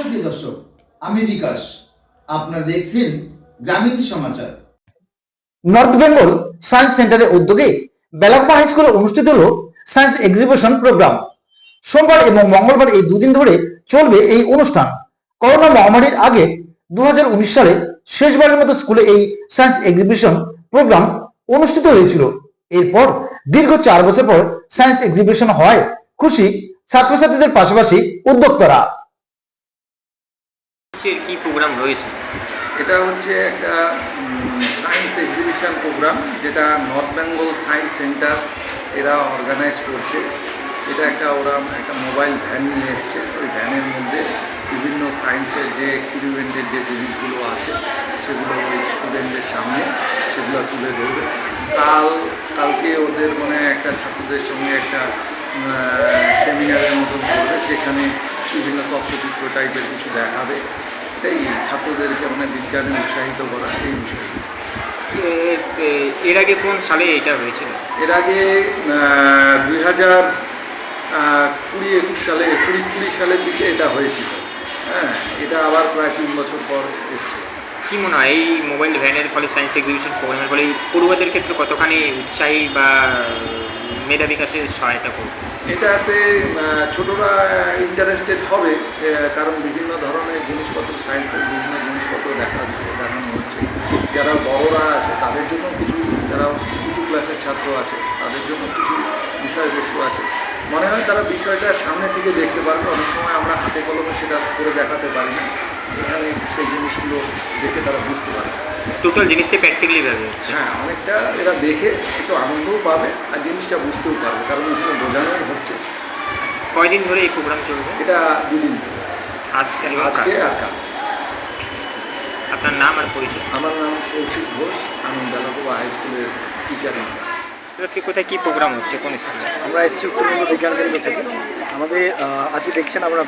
প্রিয় দর্শক, আমি বিকাশ। আপনারা দেখছেন গ্রামীণ সমাচার। নর্থ বেঙ্গল সায়েন্স সেন্টারের উদ্যোগে বেলাকোবা হাই স্কুলে অনুষ্ঠিত হল সায়েন্স এক্সিবিশন প্রোগ্রাম। সোমবার এবং মঙ্গলবার এই দুদিন ধরে চলবে এই অনুষ্ঠান। করোনা মহামারীর আগে 2019 সালে শেষবারের মতো স্কুলে এই সায়েন্স এক্সিবিশন প্রোগ্রাম অনুষ্ঠিত হয়েছিল। এরপর দীর্ঘ 4 বছর পর সায়েন্স এক্সিবিশন হয় খুশি ছাত্রছাত্রীদের পাশাপাশি উদ্যোক্তারা। কি প্রোগ্রাম রয়েছে? এটা হচ্ছে একটা সায়েন্স এক্সিবিশন প্রোগ্রাম, যেটা নর্থ বেঙ্গল সায়েন্স সেন্টার এরা অর্গানাইজ করছে। এটা ওরা একটা মোবাইল ভ্যান নিয়ে এসছে। ওই ভ্যানের মধ্যে বিভিন্ন সায়েন্সের যে এক্সপেরিমেন্টের যে জিনিসগুলো আছে সেগুলো ওই স্টুডেন্টদের সামনে সেগুলো তুলে ধরবে। কালকে ওদের একটা ছাত্রদের সঙ্গে একটা সেমিনারের মতন করবে, যেখানে বিভিন্ন তথ্যচিত্র টাইপের কিছু দেখাবে। এটাই ছাত্রদেরকে বিজ্ঞানে উৎসাহিত করা এই বিষয়ে। এর আগে কোন সালে এটা হয়েছিল? এর আগে 2020-21 সালে 20 সালের দিকে এটা হয়েছিল। হ্যাঁ, এটা আবার প্রায় 3 বছর পর এসছে। কি মনে হয় এই মোবাইল ভ্যানের ফলে সায়েন্স এক্সিবিশন প্রোগ্রামের ফলে পড়ুয়াদের ক্ষেত্রে কতখানি উৎসাহী বা মেধা বিকাশের সহায়তা করবে? এটাতে ছোটরা ইন্টারেস্টেড হবে, কারণ বিভিন্ন ধরনের জিনিসপত্র, সায়েন্সের বিভিন্ন জিনিসপত্র দেখানো হচ্ছে। যারা বড়রা আছে তাদের জন্য কিছু, যারা উঁচু ক্লাসের ছাত্র আছে তাদের জন্য কিছু বিষয়বস্তু আছে। মনে হয় তারা বিষয়টা সামনে থেকে দেখতে পারবে। অনেক সময় আমরা হাতে কলমে সেটা করে দেখাতে পারি না, এখানে সেই জিনিসগুলো দেখে তারা বুঝতে পারে। টোটাল জিনিসটা প্র্যাকটিক্যালি ভাবে। হ্যাঁ, অনেকটা এরা দেখে একটু আনন্দও পাবে আর জিনিসটা বুঝতেও পারবে, কারণ এখানে বোঝানোই হচ্ছে। কয়দিন ধরে এই প্রোগ্রাম চলবে? এটা 2 দিন ধরে, আজকে আর কাল। আপনার নাম আর পরিচয়? আমার নাম কৌশিক ঘোষ, আমি বেলাকোবা হাই স্কুলের টিচার ইনচার্জ। আজকে কোথায় কী প্রোগ্রাম হচ্ছে, কোন স্কুলে? আমরা এসেছি উত্তরবঙ্গ বিজ্ঞান কেন্দ্র থেকে। আমাদের আজকে দেখছেন আমরা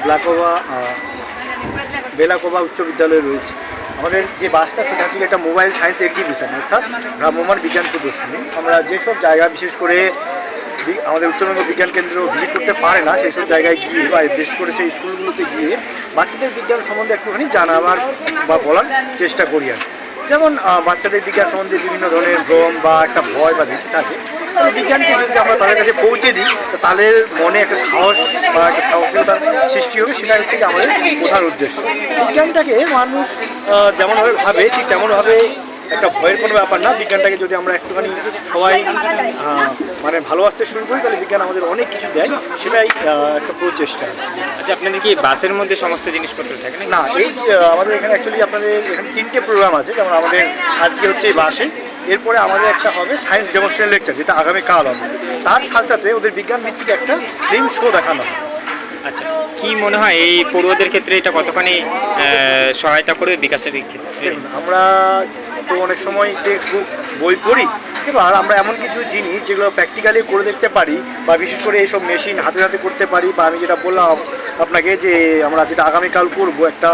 বেলাকোবা উচ্চ বিদ্যালয়ে রয়েছে। আমাদের যে বাসটা সেটা হচ্ছে একটা মোবাইল সায়েন্স এক্সিবিশন, অর্থাৎ ভ্রাম্যমাণ বিজ্ঞান প্রদর্শনী। আমরা যেসব জায়গা বিশেষ করে আমাদের উত্তরবঙ্গ বিজ্ঞান কেন্দ্র ভিজিট করতে পারে না সেই সব জায়গায় গিয়ে বা বিশেষ করে সেই স্কুলগুলোতে গিয়ে বাচ্চাদের বিজ্ঞান সম্বন্ধে একটুখানি জানাবার বা বলার চেষ্টা করি। আর যেমন বাচ্চাদের বিজ্ঞান সম্বন্ধে বিভিন্ন ধরনের ভ্রম বা একটা ভয় বা ভীতি থাকে, বিজ্ঞানকে যদি আমরা তাদের কাছে পৌঁছে দিই তো তাদের মনে একটা সাহস বা একটা সাহসিকতার সৃষ্টি হবে। সেটা হচ্ছে কি আমাদের প্রধান উদ্দেশ্য। বিজ্ঞানটাকে মানুষ যেমনভাবে ভাবে ঠিক তেমনভাবে একটা ভয়ের কোনো ব্যাপার না। বিজ্ঞানটাকে যদি আমরা একটুখানি সবাই ভালোবাসতে শুরু করি তাহলে বিজ্ঞান আমাদের অনেক কিছু দেয়, সেটাই একটা প্রচেষ্টা। আচ্ছা, আপনাদের কি বাসের মধ্যে সমস্ত জিনিসপত্র থাকে না? এই আমাদের এখানে অ্যাকচুয়ালি আপনাদের এখানে 3টে প্রোগ্রাম আছে। যেমন আমাদের আজকে হচ্ছে এই বাসে, এরপরে আমাদের একটা হবে সায়েন্স ডেমনস্ট্রেশন লেকচার, যেটা আগামীকাল হবে। তার সাথে সাথে ওদের বিজ্ঞান ভিত্তিক একটা ফিল্ম শো দেখানো হবে। আচ্ছা, কি মনে হয় এই পড়ুয়াদের ক্ষেত্রে এটা কতখানি সহায়তা করবে বিকাশের ক্ষেত্রে? আমরা তো অনেক সময় টেক্সট বুক বই পড়ি, এবার আমরা এমন কিছু জিনিস যেগুলো প্র্যাকটিক্যালি করে দেখতে পারি বা বিশেষ করে এইসব মেশিন হাতে করতে পারি, বা আমি যেটা বললাম আপনাকে যে আমরা যেটা আগামীকাল করবো, একটা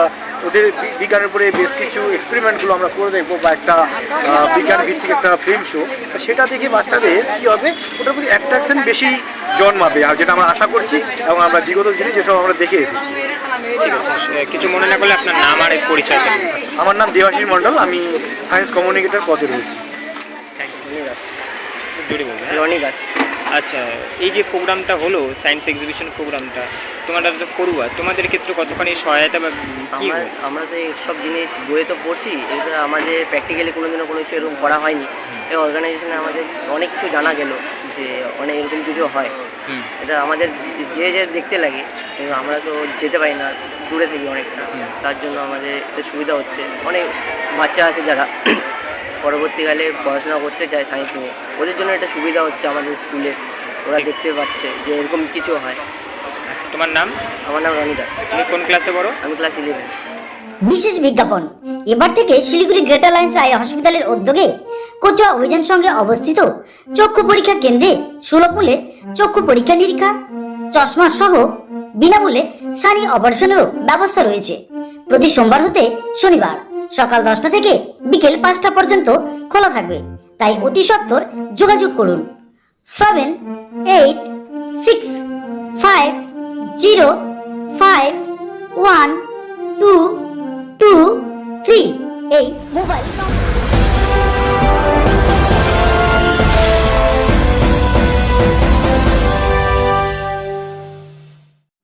ওদের বিজ্ঞানের উপরে বেশ কিছু এক্সপেরিমেন্টগুলো আমরা করে দেখবো বা একটা বিজ্ঞান ভিত্তিক একটা ফিল্ম শো, সেটা দেখে বাচ্চাদের কী হবে, ওটার প্রতি অ্যাট্রাকশন বেশি জন্মাবে, আর যেটা আমরা আশা করছি এবং আমরা বিগত দিনে যেসব আমরা দেখে এসেছি। ঠিক আছে, কিছু মনে না করলে আপনার নাম আর পরিচয়? আমার নাম দেবাশিস মণ্ডল, আমি সায়েন্স কমিউনিকেটর পদে রয়েছি। রনি দাস। আচ্ছা, এই যে প্রোগ্রামটা হলো সায়েন্স এক্সিবিশন প্রোগ্রামটা, তোমরা তো পড়ুয়া, তোমাদের ক্ষেত্রে কতখানি সহায়তা বা কি? আমরা তো সব জিনিস বইয়ে তো পড়ছি, এটা আমাদের প্র্যাকটিক্যালি কোনোদিনও কোনো কিছু এরকম করা হয়নি। এই অর্গানাইজেশনে আমাদের অনেক কিছু জানা গেল যে অনেক এরকম কিছু হয়। এটা আমাদের যে দেখতে লাগে, কিন্তু আমরা তো যেতে পারি না, দূরে থাকি অনেকটা, তার জন্য আমাদের এটা সুবিধা হচ্ছে। অনেক বাচ্চা আছে যারা পরবর্তীকালে পড়াশোনা করতে চায় সায়েন্স নিয়ে, ওদের জন্য এটা সুবিধা হচ্ছে আমাদের স্কুলে, ওরা দেখতে পাচ্ছে যে এরকম কিছু হয়। আচ্ছা, তোমার নাম? আমার নাম রনি দাস। তুমি কোন ক্লাসে পড়ো? আমি ক্লাস 11। বিশেষ বিজ্ঞাপন। এবার থেকে শিলিগুড়ি গ্রেটার লাইন্স আই হসপিটালের উদ্যোগে কোচুয়া অভিযান সঙ্গে অবস্থিত চক্ষু পরীক্ষা কেন্দ্রে সুলভ মূল্যে চক্ষু পরীক্ষা নিরীক্ষা, চশমা সহ বিনামূল্যে সানি অপারেশনেরও ব্যবস্থা রয়েছে। প্রতি সোমবার হতে শনিবার সকাল 10টা থেকে বিকেল 5টা পর্যন্ত খোলা থাকবে, তাই অতি সত্বর যোগাযোগ করুন 78650511 223 এই মোবাইল নম্বর।